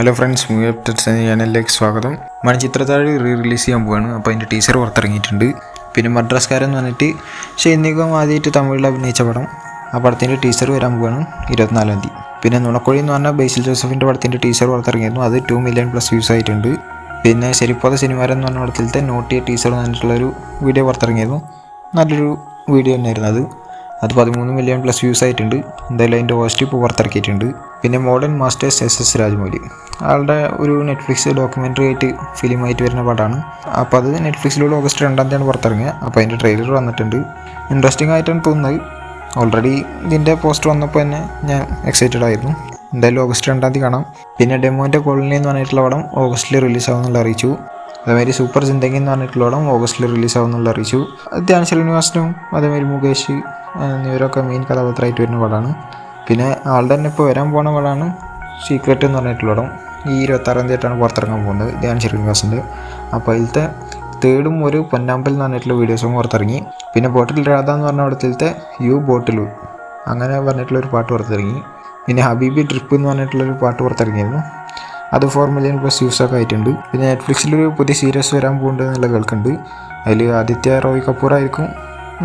Hello friends, movie updates ചാനലിലേക്ക് സ്വാഗതം. Manichitrathazhu release ചെയ്യാൻ പോവാണ്. അപ്പോൾ അതിൻ്റെ ടീസർ പുറത്തിറങ്ങിയിട്ടുണ്ട്. പിന്നെ മദ്രാസ്കാരൻ എന്ന് പറഞ്ഞിട്ട് ഷെയ്ൻ നിഗം ആദ്യമായിട്ട് തമിഴിൽ അഭിനയിച്ച പടം, ആ പടത്തിൻ്റെ ടീസർ വരാൻ പോവാണ് 24-ാം തീയതി. പിന്നെ നുണക്കുഴി എന്ന് പറഞ്ഞാൽ ബേസിൽ ജോസഫിൻ്റെ പടത്തിൻ്റെ ടീസർ പുറത്തിറങ്ങിയിരുന്നു. അത് 2 മില്യൺ പ്ലസ് വ്യൂസ് ആയിട്ടുണ്ട്. പിന്നെ ശരിപ്പോത സിനിമാരൻ എന്ന് പറഞ്ഞ പടത്തിലത്തെ നോട്ടിയ ടീസർ പറഞ്ഞിട്ടുള്ളൊരു വീഡിയോ പുറത്തിറങ്ങിയിരുന്നു. നല്ലൊരു വീഡിയോ തന്നെയായിരുന്നു അത് 13 മില്യൺ പ്ലസ് വ്യൂസ് ആയിട്ടുണ്ട്. എന്തായാലും അതിൻ്റെ ഓസ്റ്റ് ഇപ്പോൾ പുറത്തിറക്കിയിട്ടുണ്ട്. പിന്നെ മോഡേൺ മാസ്റ്റേഴ്സ് SS രാജമൗലി, ആളുടെ ഒരു നെറ്റ്ഫ്ലിക്സ് ഡോക്യുമെൻ്ററി ആയിട്ട് ഫിലിമായിട്ട് വരുന്ന പടമാണ്. അപ്പോൾ അത് നെറ്റ്ഫ്ലിക്സിലൂടെ ഓഗസ്റ്റ് 2-ാം തീയതിയാണ് പുറത്തിറങ്ങിയത്. അപ്പോൾ അതിൻ്റെ ട്രെയിലർ വന്നിട്ടുണ്ട്. ഇൻട്രസ്റ്റിംഗ് ആയിട്ടാണ് തോന്നുന്നത്. ഓൾറെഡി ഇതിൻ്റെ പോസ്റ്റർ വന്നപ്പോൾ തന്നെ ഞാൻ എക്സൈറ്റഡ് ആയിരുന്നു. എന്തായാലും ഓഗസ്റ്റ് 2-ാം തീയതി കാണാം. പിന്നെ ഡെമോൻ്റെ കോളനി എന്ന് പറഞ്ഞിട്ടുള്ള പടം ഓഗസ്റ്റിൽ റിലീസാവുന്നുള്ള അറിയിച്ചു. അതേമാതിരി സൂപ്പർ ജിന്ദഗി എന്ന് പറഞ്ഞിട്ടുള്ള പടം ഓഗസ്റ്റിൽ റിലീസാവുന്നുള്ള അറിയിച്ചു. ധ്യാൻ ശ്രീനിവാസനും അതേമാതിരി മുകേഷ് എന്നിവരൊക്കെ മെയിൻ കഥാപാത്രമായിട്ട് വരുന്ന പടമാണ്. പിന്നെ ആളുടെ തന്നെ ഇപ്പോൾ വരാൻ പോകുന്ന പടമാണ് സീക്രട്ട് എന്ന് പറഞ്ഞിട്ടുള്ള പടം. ഈ 26-ാം തീയതിയായിട്ടാണ് പുറത്തിറങ്ങാൻ പോകുന്നത് ധ്യാൻ ശ്രീനിവാസിൻ്റെ. അപ്പോൾ അതിലത്തെ തേർഡും ഒരു പൊന്നാമ്പൽ എന്ന് പറഞ്ഞിട്ടുള്ള വീഡിയോസും പുറത്തിറങ്ങി. പിന്നെ ബോട്ടിൽ രാധ എന്ന് പറഞ്ഞ പടത്തിലത്തെ യു ബോട്ടിലു അങ്ങനെ പറഞ്ഞിട്ടുള്ളൊരു പാട്ട് പുറത്തിറങ്ങി. പിന്നെ ഹബീബി ട്രിപ്പ് എന്ന് പറഞ്ഞിട്ടുള്ളൊരു പാട്ട് പുറത്തിറങ്ങിയിരുന്നു. അത് 4 മില്യൺ പ്ലസ് വ്യൂസൊക്കെ ആയിട്ടുണ്ട്. പിന്നെ നെറ്റ്ഫ്ലിക്സിലൊരു പുതിയ സീരീസ് വരാൻ പോകുന്നുണ്ട് എന്നുള്ള കേൾക്കുന്നുണ്ട്. അതിൽ ആദിത്യ റോയ് കപൂർ ആയിരിക്കും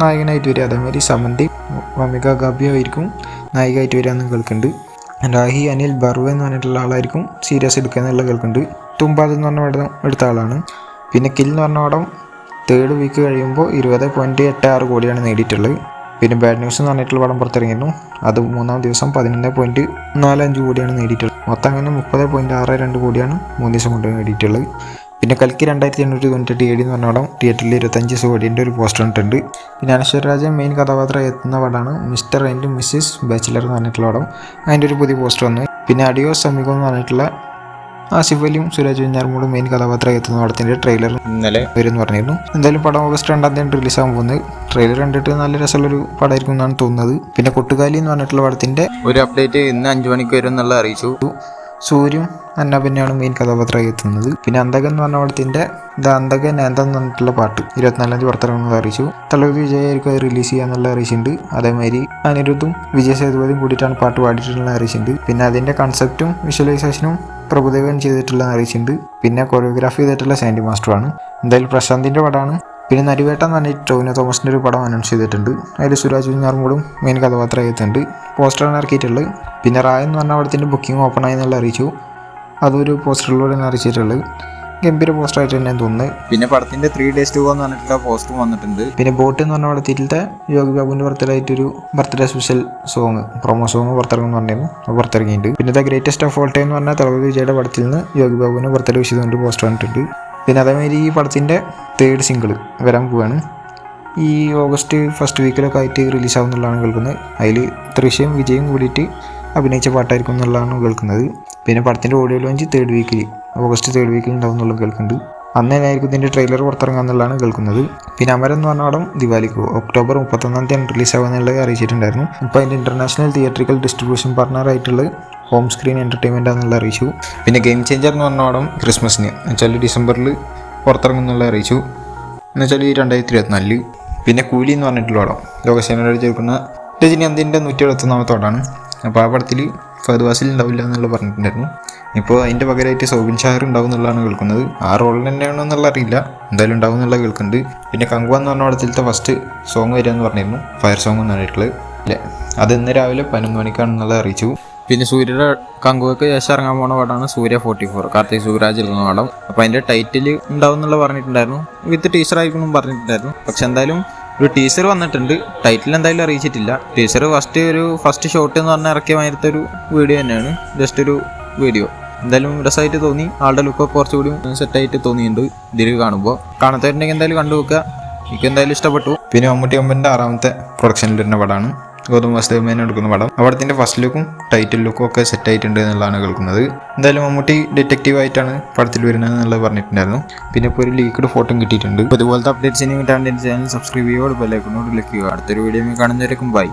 നായകനായിട്ട് വരിക. അതേമാതിരി സമന്തി വമിക ഗാബിയോ ആയിരിക്കും നായികയായിട്ട് വരിക എന്ന് കേൾക്കുന്നുണ്ട്. രാഹി അനിൽ ബർവ എന്ന് പറഞ്ഞിട്ടുള്ള ആളായിരിക്കും സീരീസ് എടുക്കുക എന്നുള്ള കേൾക്കുന്നുണ്ട്. തുമ്പാദ് എന്ന് പറഞ്ഞ പടം എടുത്ത ആളാണ്. പിന്നെ കിൽ എന്ന് പറഞ്ഞ പടം 3rd വീക്ക് കഴിയുമ്പോൾ 20.86 കോടിയാണ് നേടിയിട്ടുള്ളത്. പിന്നെ ബാഡ് ന്യൂസ് എന്ന് പറഞ്ഞിട്ടുള്ള പടം പുറത്തിറങ്ങിയിരുന്നു. അത് 3-ാം ദിവസം 11.45 കോടിയാണ് നേടിയിട്ടുള്ളത്. മൊത്തം അങ്ങനെ 30.62 കോടിയാണ് 3 ദിവസം കൊണ്ട് നേടിയിട്ടുള്ളത്. പിന്നെ കൽക്കി 2898 AD എന്ന് പറഞ്ഞ പടം തിയേറ്ററിൽ 25 കോടിൻ്റെ ഒരു പോസ്റ്റർ ഇട്ടിട്ടുണ്ട്. പിന്നെ അനശ്വരരാജൻ മെയിൻ കഥാപാത്രം എത്തുന്ന പടമാണ് മിസ്റ്റർ ആൻഡ് മിസ്സിസ് ബാച്ചിലർ എന്ന് പറഞ്ഞിട്ടുള്ള പടം. അതിൻ്റെ ഒരു പുതിയ പോസ്റ്റർ വന്നു. പിന്നെ അഡിയോസ് അമിഗോ എന്ന് പറഞ്ഞിട്ടുള്ള ആസിഫ് അലിയും സുരാജ് വെഞ്ഞാറമൂടും മെയിൻ കഥാപാത്രം എത്തുന്ന പടത്തിൻ്റെ ട്രെയിലർ ഇന്നലെ വരുമെന്ന് പറഞ്ഞിരുന്നു. എന്തായാലും പടം ഓഗസ്റ്റ് 2-ാം തീയതി റിലീസാകാൻ പോകുന്നത്. ട്രെയിലർ കണ്ടിട്ട് നല്ല രസമുള്ളൊരു പടമായിരിക്കും എന്നാണ് തോന്നുന്നത്. പിന്നെ കൊട്ടുകാലി എന്ന് പറഞ്ഞിട്ടുള്ള പടത്തിൻ്റെ ഒരു അപ്ഡേറ്റ് ഇന്ന് 5 മണിക്ക് വരും എന്നുള്ള അറിയിച്ചു. സൂര്യയും അന്നപിന്നെയാണ് മെയിൻ കഥാപാത്രമായി എത്തുന്നത്. പിന്നെ അന്തകൻ എന്ന് പറഞ്ഞ പടത്തിൻ്റെ ദ അന്തകൻ എന്ന് പറഞ്ഞിട്ടുള്ള പാട്ട് 24-ാം തീയതി പുറത്തിറങ്ങുന്നത് അറിയിച്ചു. തലവതി വിജയായിരിക്കും അത് റിലീസ് ചെയ്യാന്നുള്ള അറിയിച്ചിട്ടുണ്ട്. അതേമാതിരി അനിരുദ്ധും വിജയ് സേതുപതിയും കൂടിയിട്ടാണ് പാട്ട് പാടിയിട്ടുള്ള അറിയിച്ചിട്ടുണ്ട്. പിന്നെ അതിൻ്റെ കൺസെപ്റ്റും വിഷ്വലൈസേഷനും പ്രഭുദേവൻ ചെയ്തിട്ടുള്ള അറിയിച്ചിട്ടുണ്ട്. പിന്നെ കൊറിയോഗ്രാഫി ചെയ്തിട്ടുള്ള സാൻഡി മാസ്റ്ററാണ്. എന്തായാലും പ്രശാന്തിൻ്റെ പടമാണ്. പിന്നെ നരിവേട്ട എന്ന് പറഞ്ഞിട്ട് ടോവിനോ തോമസിൻ്റെ ഒരു പടം അനൗൺസ് ചെയ്തിട്ടുണ്ട്. അതിൽ സുരാജ് വെഞ്ഞാറമൂടും മെയിൻ കഥാപാത്രമായി എത്തുന്നുണ്ട്. പോസ്റ്ററാണ് ഇറക്കിയിട്ടുള്ളത്. പിന്നെ റായ എന്ന് പറഞ്ഞ പടത്തിൻ്റെ ബുക്കിംഗ് ഓപ്പൺ ആയി എന്നുള്ള അറിയിച്ചു. അതൊരു പോസ്റ്ററിലൂടെയാണ് അറിയിച്ചിട്ടുള്ളത്. ഗംഭീര പോസ്റ്ററായിട്ട് തന്നെ തോന്നുന്നത്. പിന്നെ പടത്തിൻ്റെ 3 days to go എന്ന് പറഞ്ഞിട്ടുള്ള പോസ്റ്ററും വന്നിട്ടുണ്ട്. പിന്നെ ബോട്ട് എന്ന് പറഞ്ഞ പടത്തിലത്തെ യോഗി ബാബുവിൻ്റെ birthday special song promo song പുറത്തിറങ്ങുമെന്ന് പറഞ്ഞിരുന്നു. അത് പുറത്തിറങ്ങിയിട്ടുണ്ട്. പിന്നെ the greatest of all time എന്ന് പറഞ്ഞാൽ തലവതി വിജയുടെ പടത്തിൽ നിന്ന് യോഗി ബാബുവിൻ്റെ ബർത്ത്ഡേ വിഷ് ചെയ്തുകൊണ്ട് പോസ്റ്റർ വന്നിട്ടുണ്ട്. പിന്നെ അതേമാതിരി ഈ പടത്തിൻ്റെ 3rd സിംഗിൾ വരാൻ പോവുകയാണ്. ഈ ഓഗസ്റ്റ് 1st വീക്കിലൊക്കെ ആയിട്ട് റിലീസാവുന്നുള്ളതാണ് കേൾക്കുന്നത്. അതിൽ തൃശ്ശയും വിജയും കൂടിയിട്ട് അഭിനയിച്ച പാട്ടായിരിക്കും എന്നുള്ളതാണ് കേൾക്കുന്നത്. പിന്നെ പടത്തിൻ്റെ ഓഡിയോ ലോഞ്ച് ഓഗസ്റ്റ് 3rd വീക്കിൽ ഉണ്ടാവും എന്നുള്ളത് കേൾക്കുന്നുണ്ട്. അന്ന് തന്നെയായിരിക്കും ഇതിൻ്റെ ട്രെയിലർ പുറത്തിറങ്ങാമെന്നുള്ളതാണ് കേൾക്കുന്നത്. പിന്നെ അമരൻ എന്ന് പറഞ്ഞ പടം ദിവാലിക്ക് ഒക്ടോബർ 31-ാം തീയതി റിലീസാവുമെന്നുള്ളത് അറിയിച്ചിട്ടുണ്ടായിരുന്നു. ഇപ്പോൾ അതിൻ്റെ ഇൻ്റർനാഷണൽ തിയേറ്ററിക്കൽ ഡിസ്ട്രിബ്യൂഷൻ പാർട്ണറായിട്ടുള്ളത് ഹോം സ്ക്രീൻ എൻ്റർടൈൻമെൻ്റ് ആണെന്നുള്ള അറിയിച്ചു. പിന്നെ ഗെയിം ചേഞ്ചർ എന്ന് പറഞ്ഞ പടം ക്രിസ്മസിന് എന്നുവെച്ചാൽ ഡിസംബറിൽ പുറത്തിറങ്ങുന്നുള്ള അറിയിച്ചു, എന്നുവെച്ചാൽ 2024. പിന്നെ കൂലി എന്ന് പറഞ്ഞിട്ടുള്ള പടം ലോകസേനയോട് ചേർക്കുന്ന രജനീകാന്തിൻ്റെ 171-ാമത്തെ പടമാണ്. അപ്പോൾ ആ പടത്തിൽ ഫഹദ് ഫാസിൽ ഉണ്ടാവില്ല എന്നുള്ള പറഞ്ഞിട്ടുണ്ടായിരുന്നു. ഇപ്പോൾ അതിൻ്റെ പകരമായിട്ട് സൗബിൻ ഷാഹിർ ഉണ്ടാവും എന്നുള്ളതാണ് കേൾക്കുന്നത്. ആ റോൾ തന്നെയാണോ എന്നുള്ള അറിയില്ല, എന്തായാലും ഉണ്ടാവും എന്നുള്ള കേൾക്കുന്നുണ്ട്. പിന്നെ കങ്കുവ എന്ന് പറഞ്ഞ പടത്തിലത്തെ ഫസ്റ്റ് സോങ് വരിക എന്ന് പറഞ്ഞിരുന്നു, ഫയർ സോങ് എന്ന് പറഞ്ഞിട്ടുള്ളത്. അല്ലേ, അത് ഇന്ന് രാവിലെ 11 മണിക്കാണെന്നുള്ളത് അറിയിച്ചു. പിന്നെ സൂര്യയുടെ കങ്കുവയ്ക്ക് ശേഷം ഇറങ്ങാൻ പോകുന്ന പടമാണ് സൂര്യ 44 കാർത്തിക് സുരാജ് എഴുതുന്ന പടം. അപ്പോൾ അതിൻ്റെ ടൈറ്റിൽ ഉണ്ടാവും എന്നുള്ള പറഞ്ഞിട്ടുണ്ടായിരുന്നു. വിത്ത് ടീച്ചർ ആയിരിക്കും പറഞ്ഞിട്ടുണ്ടായിരുന്നു. പക്ഷെ എന്തായാലും ഒരു ടീച്ചർ വന്നിട്ടുണ്ട്. ടൈറ്റിൽ എന്തായാലും അറിയിച്ചിട്ടില്ല. ടീച്ചർ ഫസ്റ്റ് ഷോട്ട് എന്ന് പറഞ്ഞാൽ ഇറക്കിയ മാതിരത്തെ ഒരു വീഡിയോ തന്നെയാണ്, ജസ്റ്റ് ഒരു വീഡിയോ. എന്തായാലും രസമായിട്ട് തോന്നി. ആളുടെ ലുക്കൊക്കെ കുറച്ചുകൂടി സെറ്റായിട്ട് തോന്നിയിട്ടുണ്ട് ഇതിൽ കാണുമ്പോൾ. കാണാത്തവരുണ്ടെങ്കിൽ എന്തായാലും കണ്ടു നോക്കുക. എനിക്ക് എന്തായാലും ഇഷ്ടപ്പെട്ടു. പിന്നെ മമ്മൂട്ടി അമ്പൻ്റെ 6ാമത്തെ പ്രൊഡക്ഷനിൽ വരുന്ന പടമാണ് ഗൗതം വാസുദേവൻ എടുക്കുന്ന പടം. അവിടത്തിൻ്റെ ഫസ്റ്റ് ലുക്കും ടൈറ്റിൽ ലുക്കും ഒക്കെ സെറ്റ് ആയിട്ടുണ്ട് എന്നുള്ളതാണ് കേൾക്കുന്നത്. എന്തായാലും മമ്മൂട്ടി ഡിറ്റക്റ്റീവ് ആയിട്ടാണ് പടത്തിൽ വരുന്നത് എന്നുള്ളത് പറഞ്ഞിട്ടുണ്ടായിരുന്നു. പിന്നെ ഇപ്പോൾ ഒരു ലീക്ക്ഡ് ഫോട്ടോ കിട്ടിയിട്ടുണ്ട്. അപ്പോൾ ഇതുപോലത്തെ അപ്ഡേറ്റ്സിന് വേണ്ടിയിട്ടാണ് എൻ്റെ ചാനൽ സബ്സ്ക്രൈബ് ചെയ്യുക, ബെല്ലൈക്കണോട് ക്ലിക്ക് ചെയ്യുക. അടുത്തൊരു വീഡിയോ കാണുന്നവരേക്കും ബൈ.